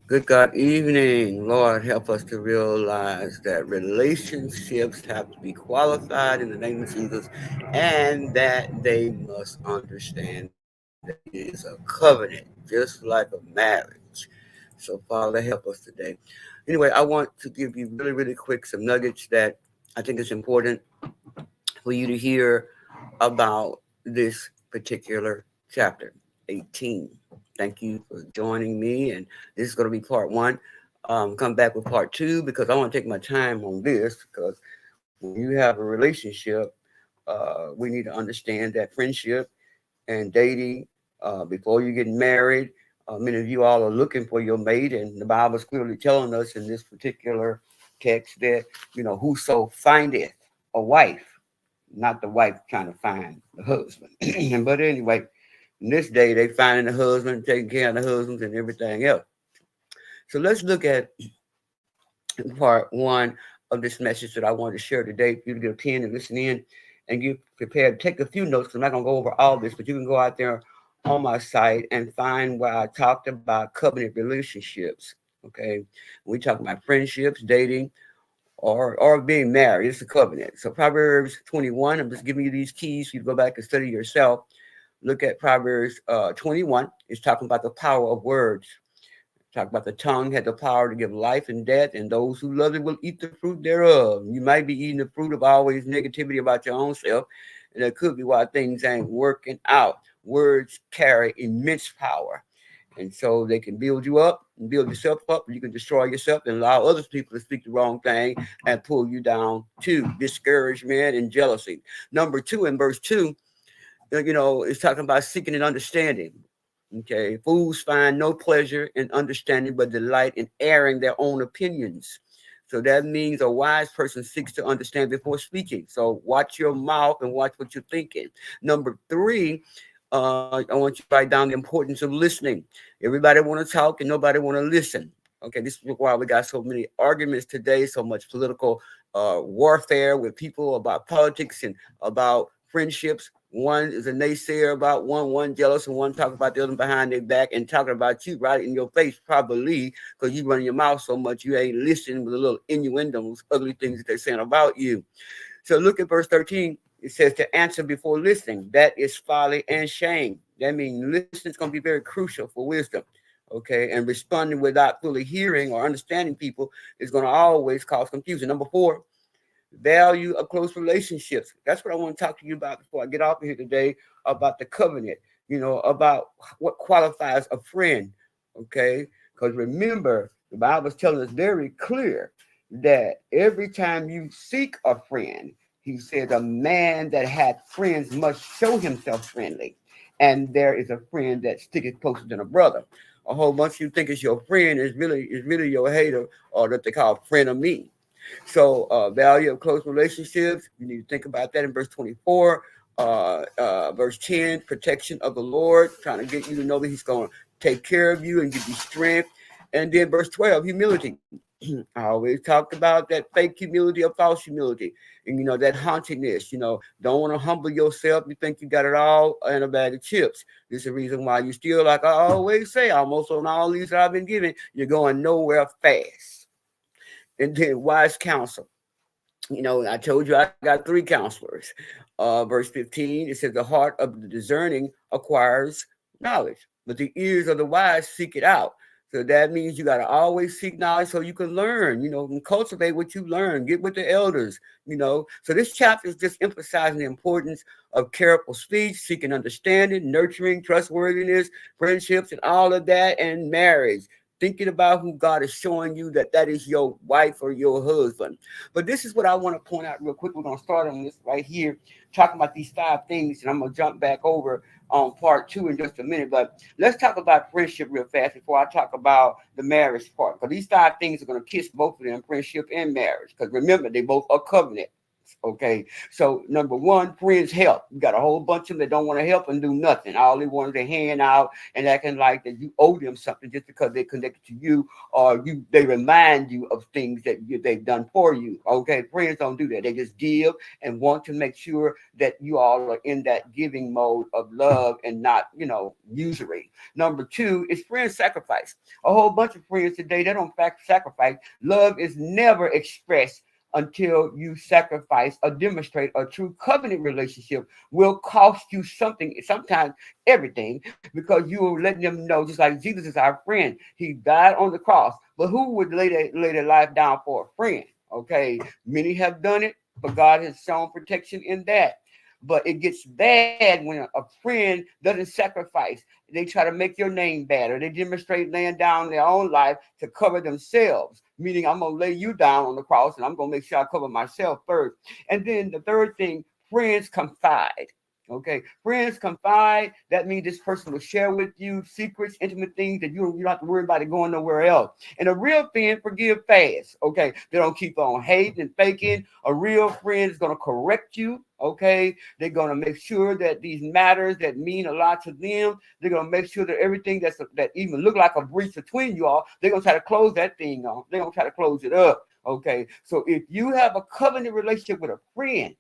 Good God evening. Lord, help us to realize that relationships have to be qualified in the name of Jesus and that they must understand that it is a covenant, just like a marriage. So, Father, help us today. Anyway, I want to give you really, really quick some nuggets that I think is important for you to hear about this particular chapter 18. Thank you for joining me. And this is going to be part one. Come back with part two because I want to take my time on this because when you have a relationship, we need to understand that friendship and dating before you get married. Many of you all are looking for your mate, and the Bible is clearly telling us in this particular text that, whoso findeth a wife, not the wife trying to find the husband. But anyway, in this day, they finding the husband, taking care of the husbands, and everything else. So let's look at part one of this message that I wanted to share today. For you to get a pen and listen in and get prepared. Take a few notes because I'm not going to go over all this, but you can go out there on my site and find where I talked about covenant relationships. Okay. We talk about friendships, dating, or being married. It's a covenant. So Proverbs 21, I'm just giving you these keys for you to go back and study yourself. Look at Proverbs 21. It's talking about the power of words. Talk about the tongue had the power to give life and death, and those who love it will eat the fruit thereof. You might be eating the fruit of always negativity about your own self, and that could be why things ain't working out. Words carry immense power, and so they can build you up and build yourself up. You can destroy yourself and allow other people to speak the wrong thing and pull you down to discouragement and jealousy. Number two, in verse two, it's talking about seeking and understanding. Okay, fools find no pleasure in understanding, but delight in airing their own opinions. So that means a wise person seeks to understand before speaking. So watch your mouth and watch what you're thinking. Number three, I want you to write down the importance of listening. Everybody want to talk and nobody want to listen. Okay, this is why we got so many arguments today, so much political warfare with people about politics and about friendships. One is a naysayer about one jealous, and one talk about the other behind their back and talking about you right in your face, probably because you run your mouth so much you ain't listening with the little innuendos, ugly things that they're saying about you. So look at verse 13. It says to answer before listening. That is folly and shame. That means listening is going to be very crucial for wisdom. Okay. And responding without fully hearing or understanding people is going to always cause confusion. Number four, value of close relationships. That's what I want to talk to you about before I get off of here today about the covenant, about what qualifies a friend. Okay. Because remember, the Bible is telling us very clear that every time you seek a friend, he says a man that had friends must show himself friendly. And there is a friend that sticketh closer than a brother. A whole bunch you think is your friend is really your hater, or that they call friend of me. So, value of close relationships, you need to think about that in verse 24. Verse 10, protection of the Lord, trying to get you to know that He's going to take care of you and give you strength. And then verse 12, humility. I always talked about that fake humility or false humility, and that haughtiness. Don't want to humble yourself. You think you got it all in a bag of chips. This is the reason why you still, like I always say, almost on all these that I've been given, you're going nowhere fast. And then wise counsel. I told you I got three counselors. Verse 15, it says, the heart of the discerning acquires knowledge, but the ears of the wise seek it out. So that means you got to always seek knowledge so you can learn, and cultivate what you learn, get with the elders. So this chapter is just emphasizing the importance of careful speech, seeking understanding, nurturing, trustworthiness, friendships, and all of that, and marriage. Thinking about who God is showing you that is your wife or your husband. But this is what I want to point out real quick. We're going to start on this right here, talking about these five things, and I'm going to jump back over on part two in just a minute. But let's talk about friendship real fast before I talk about the marriage part. Because these five things are going to kiss both of them, friendship and marriage. Because remember, they both are covenant. Okay, so number one, friends help. You got a whole bunch of them that don't want to help and do nothing. All they want is to hand out and acting like that you owe them something just because they're connected to you, or they remind you of things that they've done for you. Okay, friends don't do that. They just give and want to make sure that you all are in that giving mode of love and not, usury. Number two is friends sacrifice. A whole bunch of friends today, they don't sacrifice. Love is never expressed until you sacrifice or demonstrate. A true covenant relationship will cost you something, sometimes everything, because you will let them know, just like Jesus is our friend. He died on the cross, but who would lay their life down for a friend? Okay, many have done it, but God has shown protection in that. But it gets bad when a friend doesn't sacrifice. They try to make your name bad, or they demonstrate laying down their own life to cover themselves. Meaning, I'm gonna lay you down on the cross, and I'm gonna make sure I cover myself first. And then the third thing, friends confide. Okay, friends confide. That means this person will share with you secrets, intimate things that you don't have to worry about it going nowhere else. And a real friend forgive fast. Okay, they don't keep on hating and faking. A real friend is gonna correct you. Okay, they're gonna make sure that these matters that mean a lot to them, they're gonna make sure that everything that even look like a breach between you all, they're gonna try to close that thing on. They're gonna try to close it up. Okay, so if you have a covenant relationship with a friend,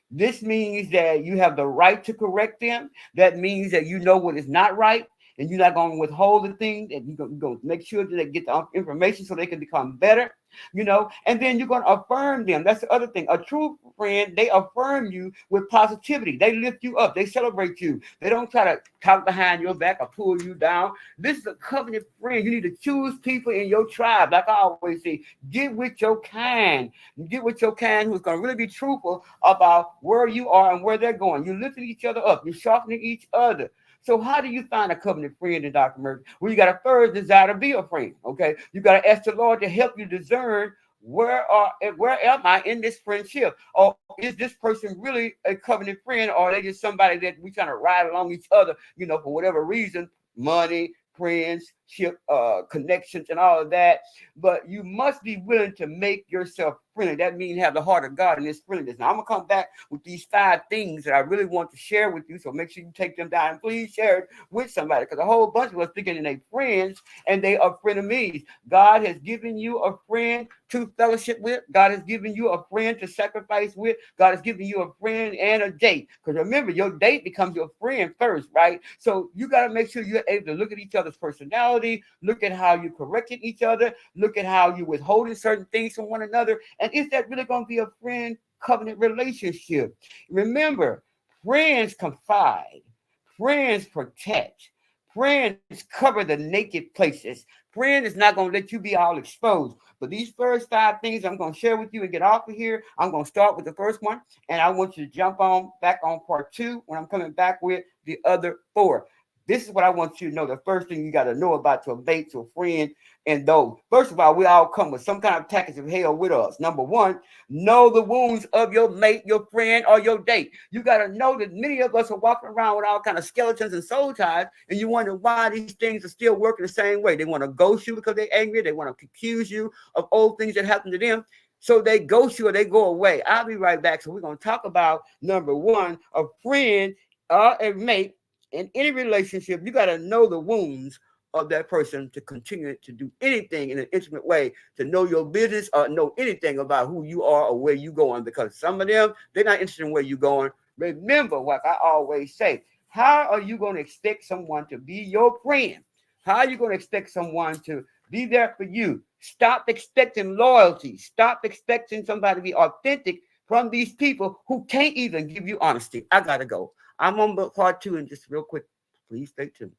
this means that you have the right to correct them. That means that you know what is not right, and you're not going to withhold the thing. And you're going to make sure that they get the information so they can become better, and then you're going to affirm them. That's the other thing. A true friend, they affirm you with positivity. They lift you up. They celebrate you. They don't try to talk behind your back or pull you down. This is a covenant friend. You need to choose people in your tribe. Like I always say, get with your kind. Get with your kind who's going to really be truthful about where you are and where they're going. You're lifting each other up. You're sharpening each other. So how do you find a covenant friend in Dr. Murphy? Well, you got to first desire to be a friend. Okay, you got to ask the Lord to help you discern where am I in this friendship, or is this person really a covenant friend, or are they just somebody that we trying to ride along each other, for whatever reason, money, friendship, connections, and all of that. But you must be willing to make yourself friendly. That means have the heart of God in this friendliness. Now I'm gonna come back with these 5 things that I really want to share with you. So make sure you take them down and please share it with somebody, because a whole bunch of us thinking they friends and they are frenemies. God has given you a friend to fellowship with. God has given you a friend to sacrifice with. God has given you a friend and a date. Because remember, your date becomes your friend first, right? So you got to make sure you're able to look at each other's personality, look at how you correcting each other, look at how you withholding certain things from one another. And is that really going to be a friend covenant relationship? Remember, friends confide, friends protect, friends cover the naked places. Friend is not going to let you be all exposed. But these first 5 things I'm going to share with you and get off of here. I'm going to start with the first one, and I want you to jump on back on part 2 when I'm coming back with the other 4. This is what I want you to know. The first thing you got to know about your mate, your friend, and those. First of all, we all come with some kind of package of hell with us. Number one, know the wounds of your mate, your friend, or your date. You got to know that many of us are walking around with all kind of skeletons and soul ties, and you wonder why these things are still working the same way. They want to ghost you because they're angry. They want to accuse you of old things that happened to them. So they ghost you or they go away. I'll be right back. So we're going to talk about number one, a friend or a mate. In any relationship, you got to know the wounds of that person to continue to do anything in an intimate way, to know your business or know anything about who you are or where you're going, because some of them, they're not interested in where you're going. Remember what I always say. How are you going to expect someone to be your friend? How are you going to expect someone to be there for you? Stop expecting loyalty. Stop expecting somebody to be authentic from these people who can't even give you honesty. I got to go. I'm on part 2 and just real quick. Please stay tuned.